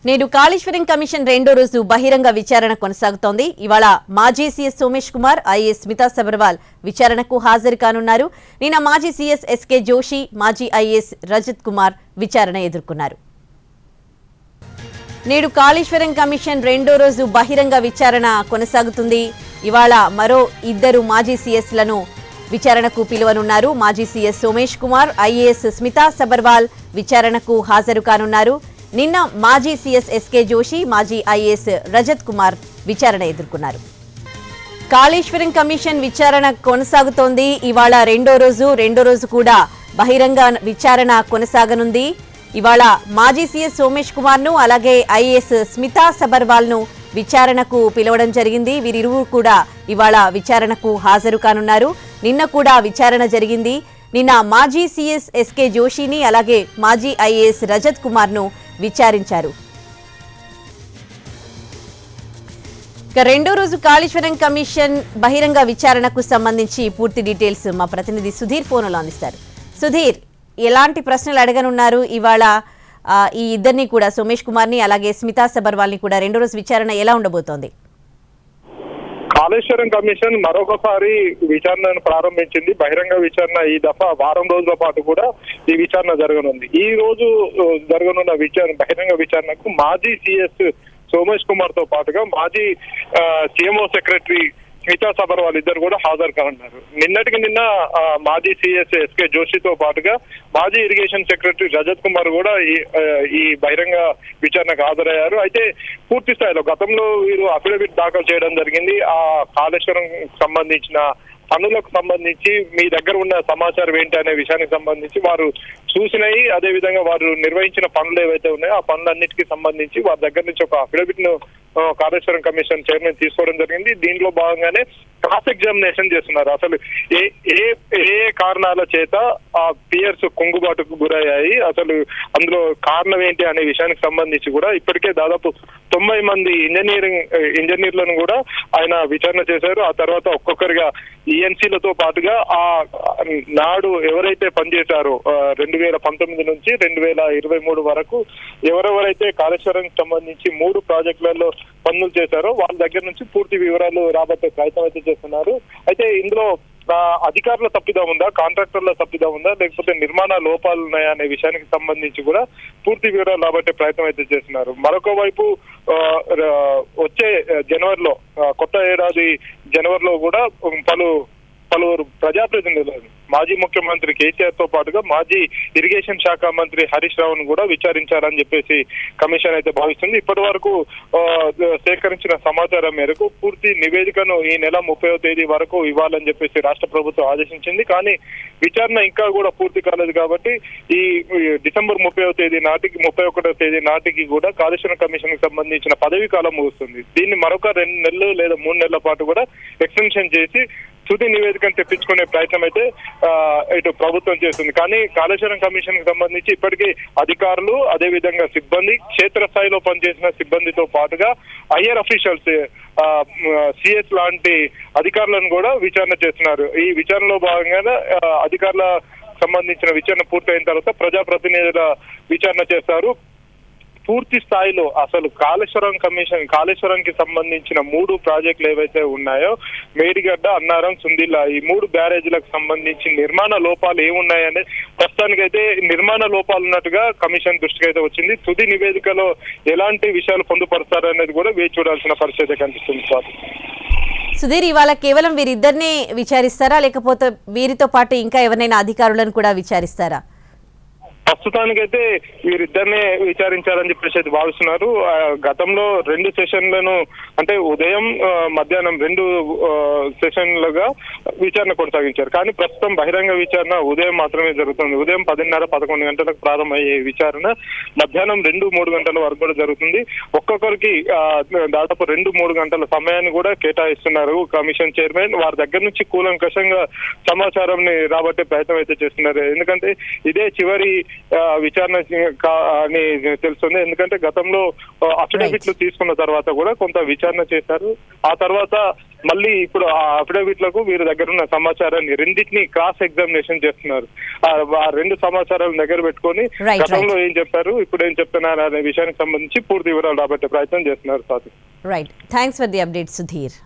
నేడు కాళేశ్వరం కమిషన్ రెండో రోజు బహిరంగ విచారణ కొనసాగుతోంది. ఇవాళ మాజీ సీఎస్ సోమేష్ కుమార్, ఐఏఎస్ స్మితా సబర్వాల్ విచారణకు హాజరు కానున్నారు. నిన్న మాజీ సీఎస్ ఎస్కే జోషి, మాజీ ఐఏఎస్ రజత్ కుమార్ విచారణ ఎదుర్కొన్నారు. నేడు కాళేశ్వరం కమిషన్ రెండో రోజు బహిరంగ విచారణ కొనసాగుతుంది. ఇవాళ మరో ఇద్దరు మాజీ సీఎస్లను విచారణకు పిలువనున్నారు. మాజీ సీఎస్ సోమేష్ కుమార్, ఐఏఎస్ స్మితా సబర్వాల్ విచారణకు హాజరు కానున్నారు. నిన్న మాజీ సీఎస్ ఎస్కే జోషి, మాజీ ఐఏఎస్ రజత్ కుమార్ విచారణ ఎదుర్కొన్నారు. కాళేశ్వరం కమిషన్ విచారణ కొనసాగుతోంది. ఇవాళ రెండో రోజు కూడా బహిరంగ విచారణ కొనసాగనుంది. ఇవాళ మాజీ సీఎస్ సోమేష్ కుమార్ ను, అలాగే ఐఏఎస్ స్మితా సబర్వాల్ ను విచారణకు పిలవడం జరిగింది. వీరిరువురు కూడా ఇవాళ విచారణకు హాజరు కానున్నారు. నిన్న కూడా విచారణ జరిగింది. నిన్న మాజీ సీఎస్ ఎస్కే జోషిని, అలాగే మాజీ ఐఏఎస్ రజత్ కుమార్ ను విచారించారు. రెండో రోజు కాళేశ్వరం కమిషన్ బహిరంగ విచారణకు సంబంధించి పూర్తి డీటెయిల్స్ మా ప్రతినిధి సుధీర్ ఫోన్లో అందిస్తారు. సుధీర్, ఎలాంటి ప్రశ్నలు అడగనున్నారు ఇవాళ ఈ ఇద్దరిని కూడా, సోమేష్ కుమార్ ని అలాగే స్మితా సబర్వాల్ ని కూడా? రెండో రోజు విచారణ ఎలా ఉండబోతోంది? కాళేశ్వరం కమిషన్ మరొకసారి విచారణను ప్రారంభించింది. బహిరంగ విచారణ ఈ దఫా వారం రోజుల పాటు కూడా ఈ విచారణ జరగనుంది. ఈ రోజు జరగనున్న బహిరంగ విచారణకు మాజీ సీఎస్ సోమేష్ కుమార్ తో పాటుగా మాజీ సీఎంఓ సెక్రటరీ స్మితా సబర్వాల్ ఇద్దరు కూడా హాజరు కానున్నారు. నిన్నటికి నిన్న మాజీ సీఎస్ ఎస్కే జోషితో పాటుగా మాజీ ఇరిగేషన్ సెక్రటరీ రజత్ కుమార్ కూడా ఈ బహిరంగ విచారణకు హాజరయ్యారు. అయితే పూర్తి స్థాయిలో గతంలో వీరు అఫిడవిట్ దాఖలు చేయడం జరిగింది. ఆ కాళేశ్వరం సంబంధించిన పనులకు సంబంధించి మీ దగ్గర ఉన్న సమాచారం ఏంటి అనే విషయానికి సంబంధించి వారు చూసినాయి, అదేవిధంగా వారు నిర్వహించిన పనులు ఏవైతే ఉన్నాయో ఆ పనులన్నిటికీ సంబంధించి వారి దగ్గర నుంచి ఒక అఫిడవిట్ ను కాళేశ్వరం కమిషన్ చైర్మన్ తీసుకోవడం జరిగింది. దీనిలో భాగంగానే క్రాస్ ఎగ్జామినేషన్ చేస్తున్నారు. అసలు ఏ కారణాల చేత ఆ పియర్స్ కుంగుబాటుకు గురయ్యాయి, అసలు అందులో కారణం ఏంటి అనే విషయానికి సంబంధించి కూడా ఇప్పటికే దాదాపు 90 మంది ఇంజనీర్లను కూడా ఆయన విచారణ చేశారు. ఆ తర్వాత ఒక్కొక్కరిగా ఈఎన్సీలతో పాటుగా ఆ నాడు ఎవరైతే పనిచేశారో 2019 నుంచి 2023 వరకు ఎవరెవరైతే కాళేశ్వరానికి సంబంధించి 3 ప్రాజెక్టులలో పనులు చేశారో వాళ్ళ దగ్గర నుంచి పూర్తి వివరాలు రాబట్టే ప్రయత్నం అయితే చేస్తున్నారు. అయితే ఇందులో అధికారుల తప్పిదం ఉందా, కాంట్రాక్టర్ల తప్పిదం ఉందా, లేకపోతే నిర్మాణ లోపాలు ఉన్నాయా అనే విషయానికి సంబంధించి కూడా పూర్తి వివరాలు రాబట్టే ప్రయత్నం అయితే చేస్తున్నారు. మరొక వైపు వచ్చే జనవరిలో, కొత్త ఏడాది జనవరిలో కూడా పలువురు ప్రజాప్రతినిధులు మాజీ ముఖ్యమంత్రి కేసీఆర్ తో పాటుగా మాజీ ఇరిగేషన్ శాఖ మంత్రి హరీష్ రావును కూడా విచారించాలని చెప్పేసి కమిషన్ అయితే భావిస్తుంది. ఇప్పటి వరకు సేకరించిన సమాచారం మేరకు పూర్తి నివేదికను ఈ నెల 30వ తేదీ వరకు ఇవ్వాలని చెప్పేసి రాష్ట్ర ప్రభుత్వం ఆదేశించింది. కానీ విచారణ ఇంకా కూడా పూర్తి కాలేదు కాబట్టి ఈ డిసెంబర్ 30వ తేదీ నాటికి 31వ తేదీ నాటికి కూడా కాళేశ్వరం కమిషన్ కి సంబంధించిన పదవీ కాలం ముగుస్తుంది. దీన్ని మరొక 2 నెలలు లేదా 3 నెలల పాటు కూడా ఎక్స్టెన్షన్ చేసి తుది నివేదికను తెప్పించుకునే ప్రయత్నం అయితే ఇటు ప్రభుత్వం చేస్తుంది. కానీ కాళేశ్వరం కమిషన్ కి సంబంధించి ఇప్పటికీ అధికారులు, అదేవిధంగా సిబ్బంది, క్షేత్రస్థాయిలో పనిచేసిన సిబ్బందితో పాటుగా హయ్యర్ అఫీషియల్స్, సిఎస్ లాంటి అధికారులను కూడా విచారణ చేస్తున్నారు. ఈ విచారణలో భాగంగా అధికారుల సంబంధించిన విచారణ పూర్తయిన తర్వాత ప్రజాప్రతినిధుల విచారణ చేస్తారు. పూర్తి స్థాయిలో అసలు కాళేశ్వరం కి సంబంధించిన 3 ప్రాజెక్టులు ఏవైతే ఉన్నాయో, మేడిగడ్డ, అన్నారం, సుందిల్లా, ఈ 3 బ్యారేజీలకు సంబంధించి నిర్మాణ లోపాలు ఏమున్నాయనే ప్రస్తుతానికైతే నిర్మాణ లోపాలు ఉన్నట్టుగా కమిషన్ దృష్టికి అయితే వచ్చింది. తుది నివేదికలో ఎలాంటి విషయాలు పొందుపరుస్తారనేది కూడా వేచి చూడాల్సిన పరిస్థితి కనిపిస్తుంది. సుధీర్, ఇవాళ కేవలం వీరిద్దరినే విచారిస్తారా, లేకపోతే వీరితో పాటు ఇంకా ఎవరైనా అధికారులను కూడా విచారిస్తారా? ప్రస్తుతానికైతే వీరిద్దరినే విచారించాలని చెప్పేసి భావిస్తున్నారు. గతంలో 2 సెషన్లను, అంటే ఉదయం మధ్యాహ్నం 2 సెషన్లుగా విచారణ కొనసాగించారు. కానీ ప్రస్తుతం బహిరంగ విచారణ ఉదయం మాత్రమే జరుగుతుంది. ఉదయం 10:30, 11 గంటలకు ప్రారంభమయ్యే విచారణ మధ్యాహ్నం 2-3 గంటల వరకు కూడా జరుగుతుంది. ఒక్కొక్కరికి దాదాపు 2-3 గంటల సమయాన్ని కూడా కేటాయిస్తున్నారు కమిషన్ చైర్మన్. వారి దగ్గర నుంచి కూలంకషంగా సమాచారం రాబట్టే ప్రయత్నం అయితే చేస్తున్నారు. ఎందుకంటే ఇదే చివరి విచారణ అని తెలుస్తుంది. ఎందుకంటే గతంలో అఫిడవిట్లు తీసుకున్న తర్వాత కూడా కొంత విచారణ చేశారు. ఆ తర్వాత మళ్ళీ ఇప్పుడు ఆ అఫిడవిట్లకు వీరి దగ్గర ఉన్న సమాచారాన్ని రెండింటిని క్రాస్ ఎగ్జామినేషన్ చేస్తున్నారు. ఆ రెండు సమాచారాలను దగ్గర పెట్టుకొని గతంలో ఏం చెప్పారు, ఇప్పుడు ఏం చెప్తున్నారు అనే విషయానికి సంబంధించి పూర్తి వివరాలు రాబట్టే ప్రయత్నం చేస్తున్నారు. Right, thanks for the update Sudheer.